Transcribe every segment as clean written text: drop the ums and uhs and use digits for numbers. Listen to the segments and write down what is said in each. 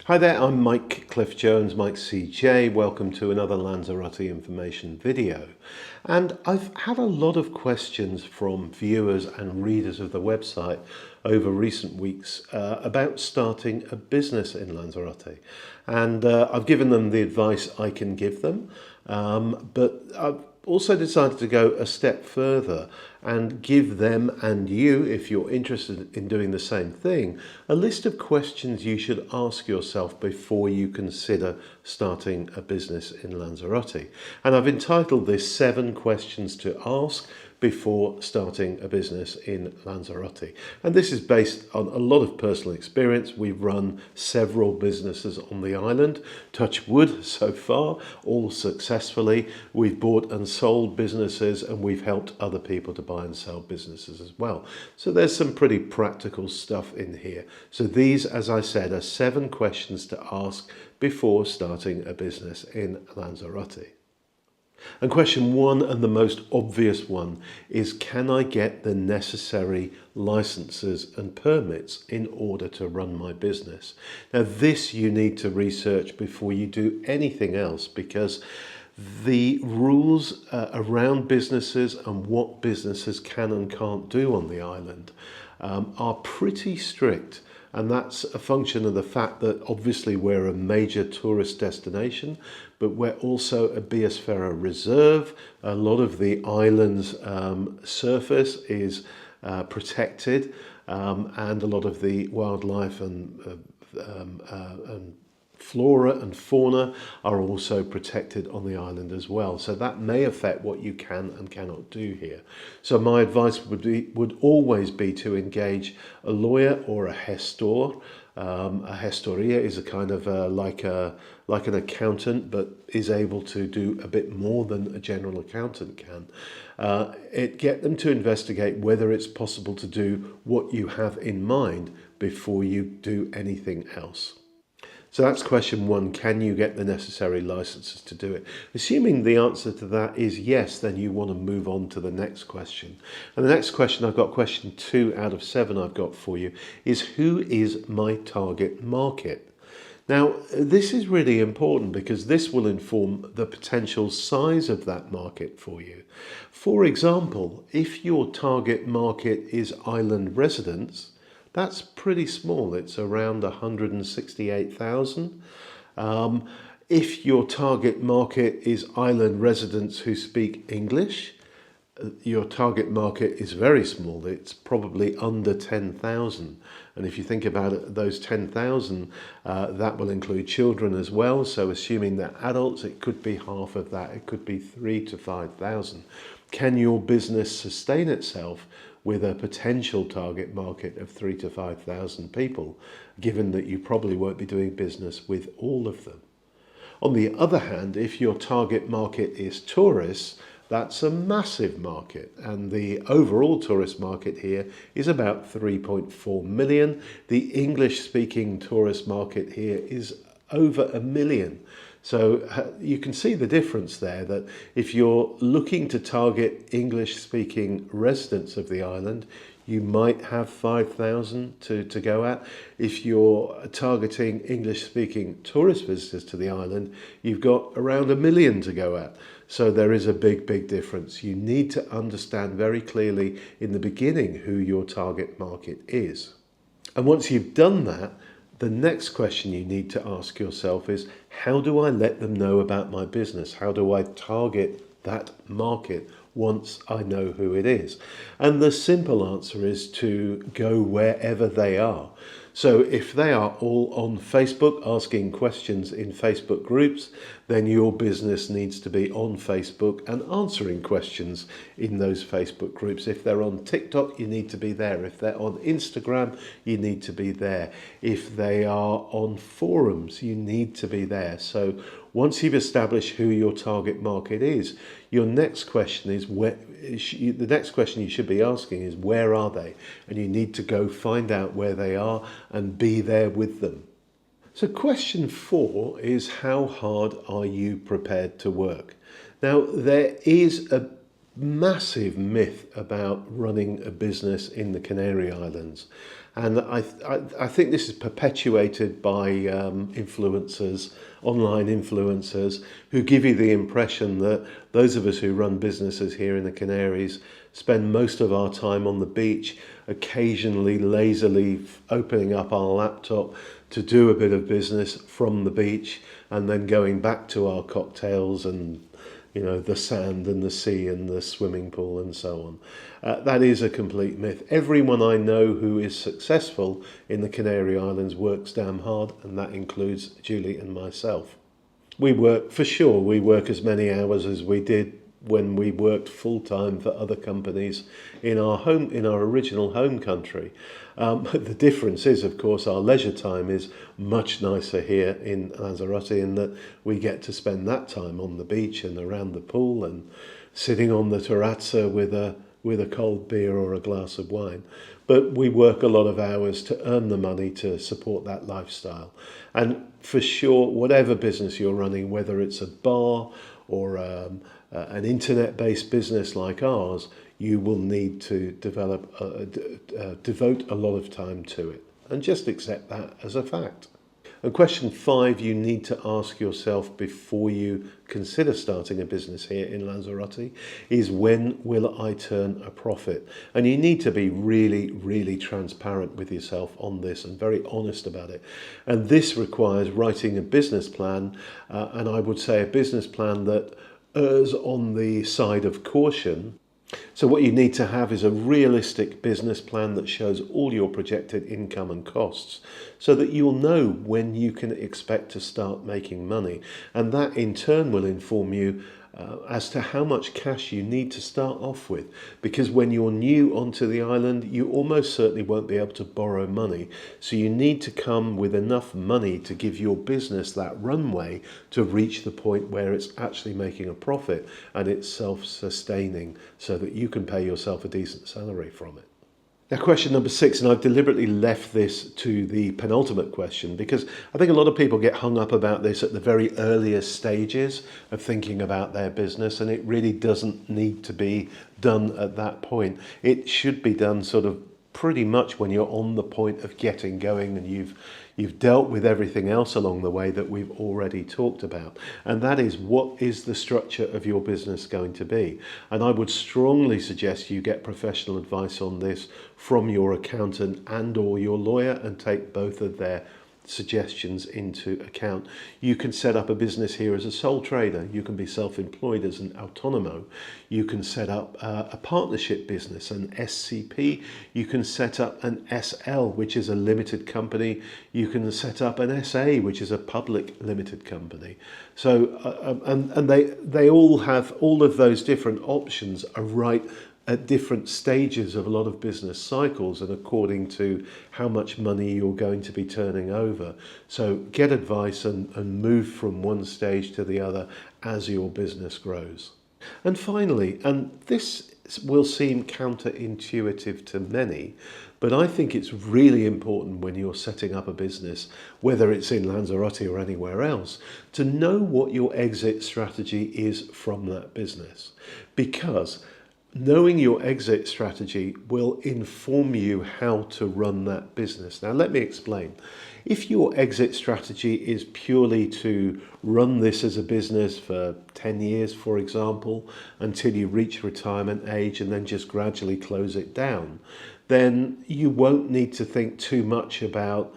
Hi there, I'm Mike Cliff Jones, Mike CJ. Welcome to another Lanzarote information video. And I've had a lot of questions from viewers and readers of the website over recent weeks about starting a business in Lanzarote. And I've given them the advice I can give them, but I've also decided to go a step further and give them and you, if you're interested in doing the same thing, a list of questions you should ask yourself before you consider starting a business in Lanzarote. And I've entitled this 7 questions to ask before starting a business in Lanzarote. And this is based on a lot of personal experience. We've run several businesses on the island, touch wood so far, all successfully. We've bought and sold businesses, and we've helped other people to buy and sell businesses as well. So there's some pretty practical stuff in here. So these, as I said, are 7 questions to ask before starting a business in Lanzarote. And question 1, and the most obvious one, is can I get the necessary licenses and permits in order to run my business? Now this you need to research before you do anything else, because the rules around businesses and what businesses can and can't do on the island are pretty strict. And that's a function of the fact that obviously we're a major tourist destination, but we're also a biosphera reserve. A lot of the island's surface is protected, and a lot of the wildlife and flora and fauna are also protected on the island as well. So that may affect what you can and cannot do here. So my advice would always be to engage a lawyer or a gestor. A gestoria is a kind of like an accountant, but is able to do a bit more than a general accountant can. Get them to investigate whether it's possible to do what you have in mind before you do anything else. So that's question 1, can you get the necessary licenses to do it? Assuming the answer to that is yes, then you want to move on to the next question. And the next question, I've got question 2 out of 7 I've got for you, is who is my target market? Now, this is really important because this will inform the potential size of that market for you. For example, if your target market is island residents, that's pretty small. It's around 168,000. If your target market is island residents who speak English, your target market is very small. It's probably under 10,000. And if you think about it, those 10,000, that will include children as well. So assuming they're adults, it could be half of that. It could be 3,000 to 5,000. Can your business sustain itself with a potential target market of 3,000 to 5,000 people, given that you probably won't be doing business with all of them? On the other hand, if your target market is tourists, that's a massive market, and the overall tourist market here is about 3.4 million. The English-speaking tourist market here is over 1 million. So you can see the difference there, that if you're looking to target English-speaking residents of the island, you might have 5,000 to go at. If you're targeting English-speaking tourist visitors to the island, you've got around 1 million to go at. So there is a big difference. You need to understand very clearly in the beginning who your target market is. And once you've done that, the next question you need to ask yourself is, how do I let them know about my business? How do I target that market once I know who it is? And the simple answer is to go wherever they are. So if they are all on Facebook asking questions in Facebook groups, then your business needs to be on Facebook and answering questions in those Facebook groups. If they're on TikTok, you need to be there. If they're on Instagram, you need to be there. If they are on forums, you need to be there. So once you've established who your target market is, your next question is the next question you should be asking is, where are they? And you need to go find out where they are and be there with them. So question 4 is, how hard are you prepared to work? Now, there is a massive myth about running a business in the Canary Islands. And I think this is perpetuated by influencers, online influencers, who give you the impression that those of us who run businesses here in the Canaries spend most of our time on the beach, occasionally lazily opening up our laptop to do a bit of business from the beach, and then going back to our cocktails and the sand and the sea and the swimming pool and so on. That is a complete myth. Everyone I know who is successful in the Canary Islands works damn hard, and that includes Julie and myself. We work, for sure, we work as many hours as we did when we worked full-time for other companies in our original home country. The difference is, of course, our leisure time is much nicer here in Lanzarote, in that we get to spend that time on the beach and around the pool and sitting on the terrazza with a cold beer or a glass of wine. But we work a lot of hours to earn the money to support that lifestyle. And for sure, whatever business you're running, whether it's a bar or an internet-based business like ours, you will need to devote a lot of time to it, and just accept that as a fact. And question 5 you need to ask yourself before you consider starting a business here in Lanzarote is, when will I turn a profit? And you need to be really, really transparent with yourself on this and very honest about it. And this requires writing a business plan, and I would say a business plan that errs on the side of caution. So what you need to have is a realistic business plan that shows all your projected income and costs, so that you'll know when you can expect to start making money. And that in turn will inform you as to how much cash you need to start off with. Because when you're new onto the island, you almost certainly won't be able to borrow money. So you need to come with enough money to give your business that runway to reach the point where it's actually making a profit and it's self-sustaining, so that you can pay yourself a decent salary from it. Now, question number 6, and I've deliberately left this to the penultimate question because I think a lot of people get hung up about this at the very earliest stages of thinking about their business, and it really doesn't need to be done at that point. It should be done sort of pretty much when you're on the point of getting going and you've dealt with everything else along the way that we've already talked about. And that is, what is the structure of your business going to be? And I would strongly suggest you get professional advice on this from your accountant and or your lawyer, and take both of their suggestions into account. You can set up a business here as a sole trader. You can be self-employed as an autonomo. You can set up a partnership business, an SCP. You can set up an SL, which is a limited company. You can set up an SA, which is a public limited company. So and they all have, all of those different options are right at different stages of a lot of business cycles, and according to how much money you're going to be turning over. So get advice and move from one stage to the other as your business grows. And finally, and this will seem counterintuitive to many, but I think it's really important when you're setting up a business, whether it's in Lanzarote or anywhere else, to know what your exit strategy is from that business. Because knowing your exit strategy will inform you how to run that business. Now, let me explain. If your exit strategy is purely to run this as a business for 10 years, for example, until you reach retirement age and then just gradually close it down, then you won't need to think too much about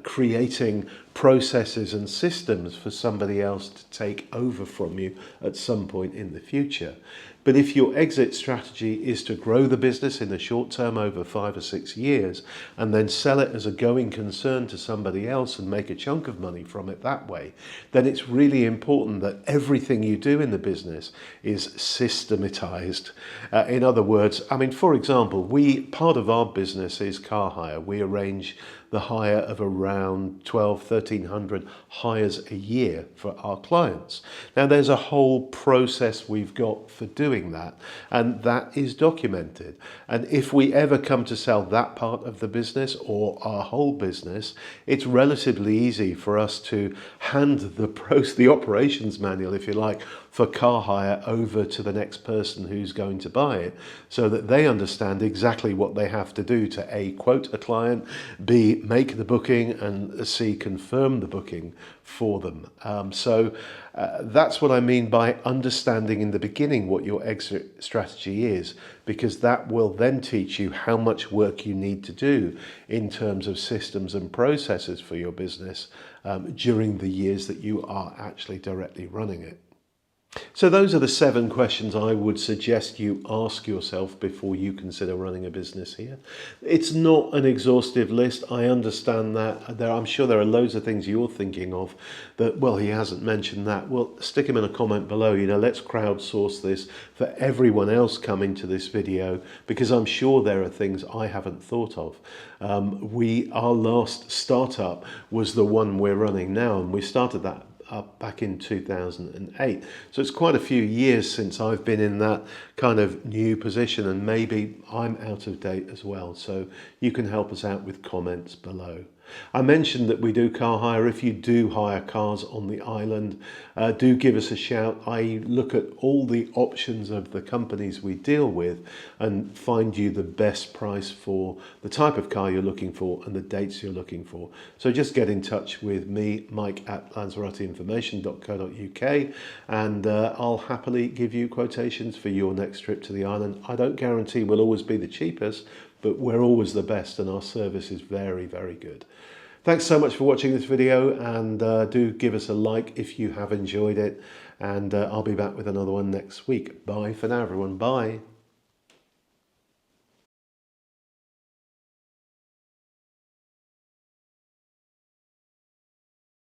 creating processes and systems for somebody else to take over from you at some point in the future. But if your exit strategy is to grow the business in the short term over 5 or 6 years and then sell it as a going concern to somebody else and make a chunk of money from it that way, then it's really important that everything you do in the business is systematized. In other words, I mean, for example, part of our business is car hire. We arrange the hire of around 1,300 hires a year for our clients. Now, there's a whole process we've got for doing that, and that is documented. And if we ever come to sell that part of the business or our whole business, it's relatively easy for us to hand the operations manual, if you like, for car hire over to the next person who's going to buy it, so that they understand exactly what they have to do to A, quote a client, B, make the booking, and C, confirm the booking for them. That's what I mean by understanding in the beginning what your exit strategy is, because that will then teach you how much work you need to do in terms of systems and processes for your business during the years that you are actually directly running it. So those are the 7 questions I would suggest you ask yourself before you consider running a business here. It's not an exhaustive list. I understand that. I'm sure there are loads of things you're thinking of that, well, he hasn't mentioned that. Well, stick them in a comment below. Let's crowdsource this for everyone else coming to this video, because I'm sure there are things I haven't thought of. Our last startup was the one we're running now, and we started that back in 2008. So it's quite a few years since I've been in that kind of new position, and maybe I'm out of date as well. So you can help us out with comments below. I mentioned that we do car hire. If you do hire cars on the island, do give us a shout. I look at all the options of the companies we deal with and find you the best price for the type of car you're looking for and the dates you're looking for. So just get in touch with me, Mike at lanzaroteinformation.co.uk, and I'll happily give you quotations for your next trip to the island. I don't guarantee we'll always be the cheapest, but we're always the best, and our service is very, very good. Thanks so much for watching this video, and do give us a like if you have enjoyed it, and I'll be back with another one next week. Bye for now, everyone. Bye.